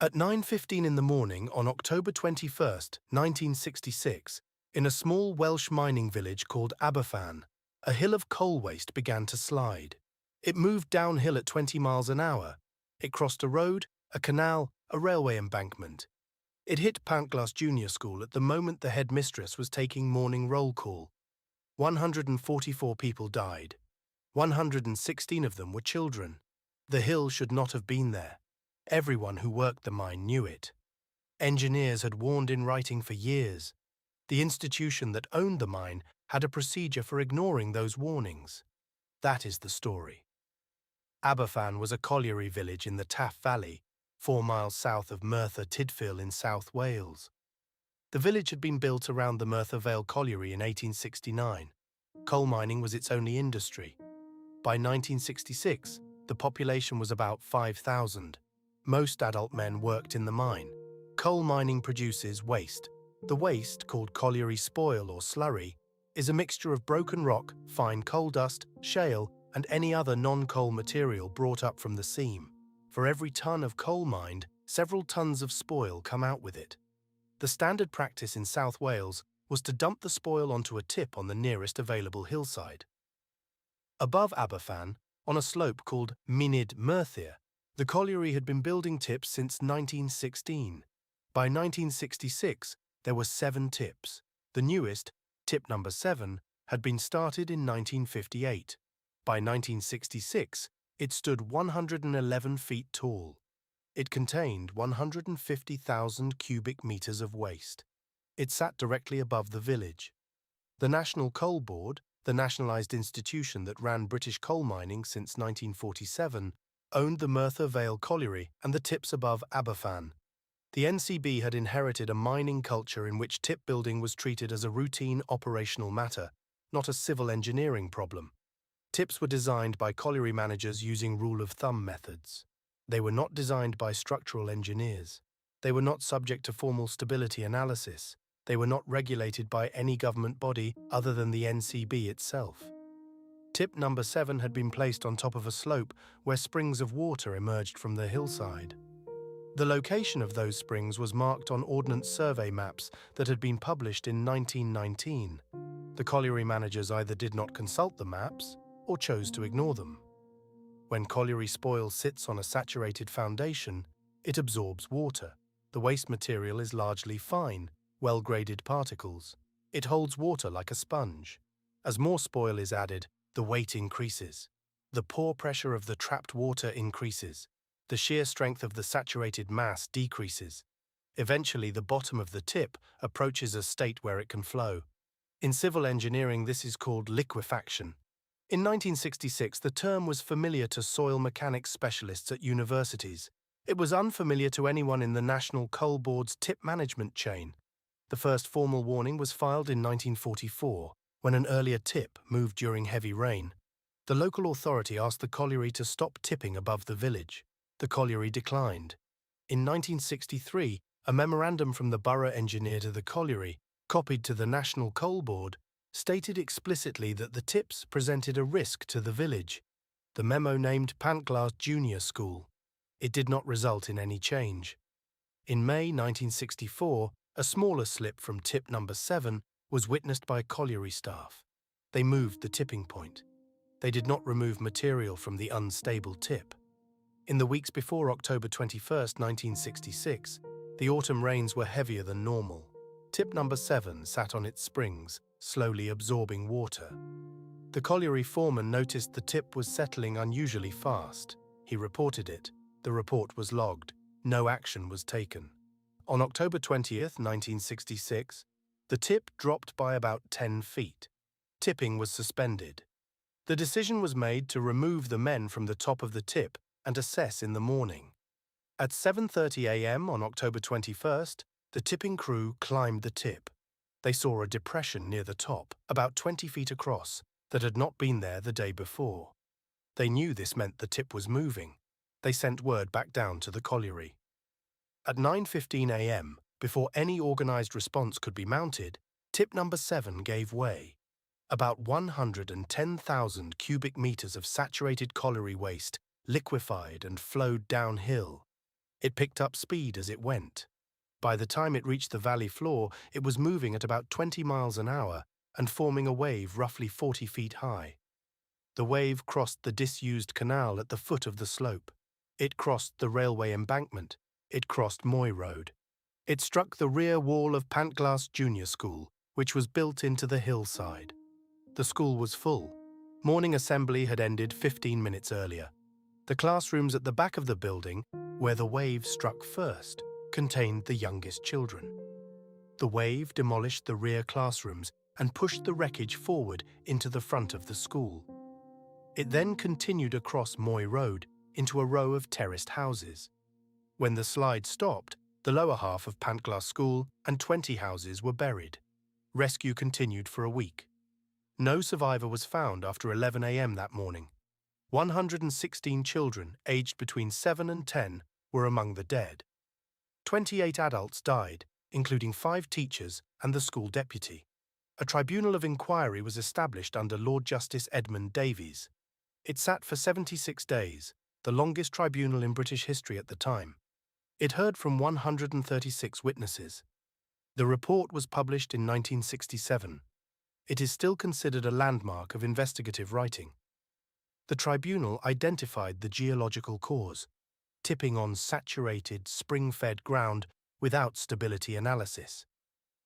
At 9:15 in the morning on October 21, 1966, in a small Welsh mining village called Aberfan, a hill of coal waste began to slide. It moved downhill at 20 miles an hour. It crossed a road, a canal, a railway embankment. It hit Pantglas Junior School at the moment the headmistress was taking morning roll call. 144 people died. 116 of them were children. The hill should not have been there. Everyone who worked the mine knew it. Engineers had warned in writing for years. The institution that owned the mine had a procedure for ignoring those warnings. That is the story. Aberfan was a colliery village in the Taff Valley, 4 miles south of Merthyr Tydfil in South Wales. The village had been built around the Merthyr Vale Colliery in 1869. Coal mining was its only industry. By 1966, the population was about 5,000. Most adult men worked in the mine. Coal mining produces waste. The waste, called colliery spoil or slurry, is a mixture of broken rock, fine coal dust, shale, and any other non-coal material brought up from the seam. For every ton of coal mined, several tons of spoil come out with it. The standard practice in South Wales was to dump the spoil onto a tip on the nearest available hillside. Above Aberfan, on a slope called Mynyd Merthyr, the colliery had been building tips since 1916. By 1966, there were 7 tips. The newest, tip number 7, had been started in 1958. By 1966, it stood 111 feet tall. It contained 150,000 cubic meters of waste. It sat directly above the village. The National Coal Board, the nationalised institution that ran British coal mining since 1947, owned the Merthyr Vale Colliery and the tips above Aberfan. The NCB had inherited a mining culture in which tip building was treated as a routine operational matter, not a civil engineering problem. Tips were designed by colliery managers using rule-of-thumb methods. They were not designed by structural engineers. They were not subject to formal stability analysis. They were not regulated by any government body other than the NCB itself. Tip number 7 had been placed on top of a slope where springs of water emerged from the hillside. The location of those springs was marked on Ordnance Survey maps that had been published in 1919. The colliery managers either did not consult the maps or chose to ignore them. When colliery spoil sits on a saturated foundation, it absorbs water. The waste material is largely fine, well-graded particles. It holds water like a sponge. As more spoil is added, the weight increases. The pore pressure of the trapped water increases. The shear strength of the saturated mass decreases. Eventually, the bottom of the tip approaches a state where it can flow. In civil engineering, this is called liquefaction. In 1966, the term was familiar to soil mechanics specialists at universities. It was unfamiliar to anyone in the National Coal Board's tip management chain. The first formal warning was filed in 1944, when an earlier tip moved during heavy rain. The local authority asked the colliery to stop tipping above the village. The colliery declined. In 1963, a memorandum from the borough engineer to the colliery, copied to the National Coal Board, stated explicitly that the tips presented a risk to the village. The memo named Pantglas Junior School. It did not result in any change. In May 1964, a smaller slip from tip number 7 was witnessed by colliery staff. They moved the tipping point. They did not remove material from the unstable tip. In the weeks before October 21, 1966, the autumn rains were heavier than normal. Tip number 7 sat on its springs, slowly absorbing water. The colliery foreman noticed the tip was settling unusually fast. He reported it. The report was logged. No action was taken. On October 20, 1966, the tip dropped by about 10 feet. Tipping was suspended. The decision was made to remove the men from the top of the tip and assess in the morning. At 7:30 a.m. on October 21st, the tipping crew climbed the tip. They saw a depression near the top, about 20 feet across, that had not been there the day before. They knew this meant the tip was moving. They sent word back down to the colliery. At 9:15 a.m., before any organized response could be mounted, tip number 7 gave way. About 110,000 cubic meters of saturated colliery waste liquefied and flowed downhill. It picked up speed as it went. By the time it reached the valley floor, it was moving at about 20 miles an hour and forming a wave roughly 40 feet high. The wave crossed the disused canal at the foot of the slope. It crossed the railway embankment. It crossed Moy Road. It struck the rear wall of Pantglas Junior School, which was built into the hillside. The school was full. Morning assembly had ended 15 minutes earlier. The classrooms at the back of the building, where the wave struck first, contained the youngest children. The wave demolished the rear classrooms and pushed the wreckage forward into the front of the school. It then continued across Moy Road into a row of terraced houses. When the slide stopped, the lower half of Pantglas School and 20 houses were buried. Rescue continued for a week. No survivor was found after 11 a.m. that morning. 116 children aged between 7 and 10 were among the dead. 28 adults died, including 5 teachers and the school deputy. A tribunal of inquiry was established under Lord Justice Edmund Davies. It sat for 76 days, the longest tribunal in British history at the time. It heard from 136 witnesses. The report was published in 1967. It is still considered a landmark of investigative writing. The tribunal identified the geological cause, tipping on saturated, spring-fed ground without stability analysis.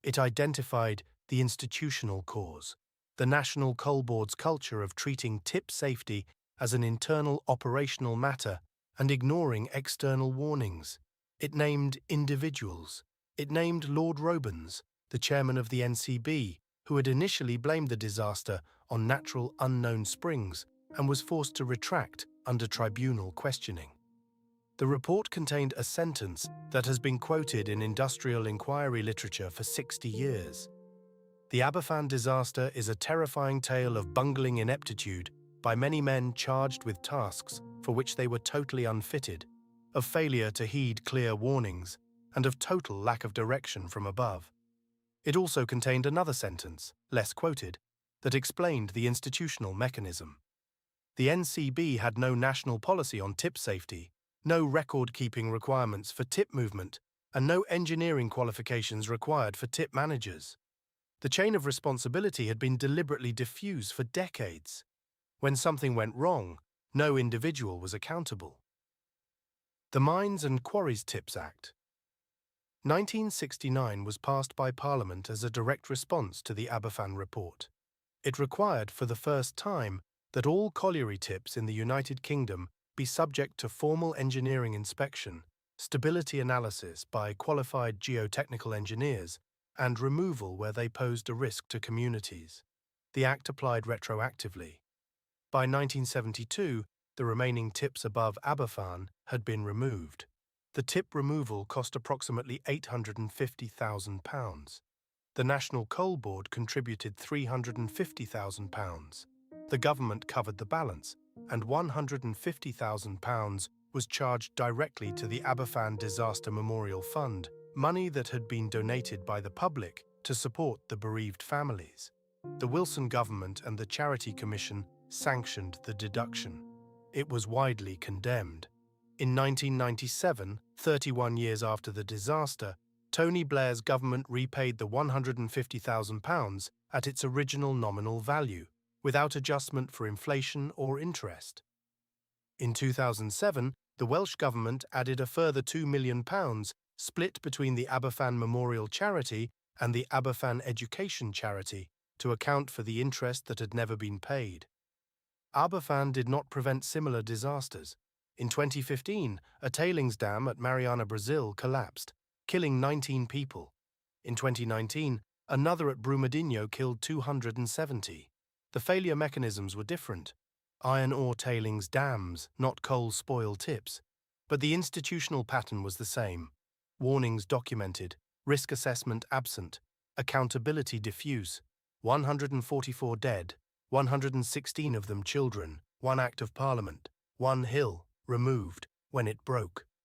It identified the institutional cause, the National Coal Board's culture of treating tip safety as an internal operational matter and ignoring external warnings. It named individuals. It named Lord Robens, the chairman of the NCB, who had initially blamed the disaster on natural unknown springs and was forced to retract under tribunal questioning. The report contained a sentence that has been quoted in industrial inquiry literature for 60 years. The Aberfan disaster is a terrifying tale of bungling ineptitude by many men charged with tasks for which they were totally unfitted, of failure to heed clear warnings, and of total lack of direction from above. It also contained another sentence, less quoted, that explained the institutional mechanism. The NCB had no national policy on tip safety, no record-keeping requirements for tip movement, and no engineering qualifications required for tip managers. The chain of responsibility had been deliberately diffused for decades. When something went wrong, no individual was accountable. The Mines and Quarries Tips Act. 1969 was passed by Parliament as a direct response to the Aberfan report. It required for the first time that all colliery tips in the United Kingdom be subject to formal engineering inspection, stability analysis by qualified geotechnical engineers, and removal where they posed a risk to communities. The Act applied retroactively. By 1972, the remaining tips above Aberfan had been removed. The tip removal cost approximately £850,000. The National Coal Board contributed £350,000. The government covered the balance, and £150,000 was charged directly to the Aberfan Disaster Memorial Fund, money that had been donated by the public to support the bereaved families. The Wilson government and the Charity Commission sanctioned the deduction. It was widely condemned. In 1997, 31 years after the disaster, Tony Blair's government repaid the £150,000 at its original nominal value, without adjustment for inflation or interest. In 2007, the Welsh government added a further £2 million, split between the Aberfan Memorial Charity and the Aberfan Education Charity, to account for the interest that had never been paid. Aberfan did not prevent similar disasters. In 2015, a tailings dam at Mariana, Brazil collapsed, killing 19 people. In 2019, another at Brumadinho killed 270. The failure mechanisms were different. Iron ore tailings dams, not coal spoil tips. But the institutional pattern was the same. Warnings documented, risk assessment absent, accountability diffuse, 144 dead, 116 of them children, 1 Act of Parliament, 1 hill removed when it broke.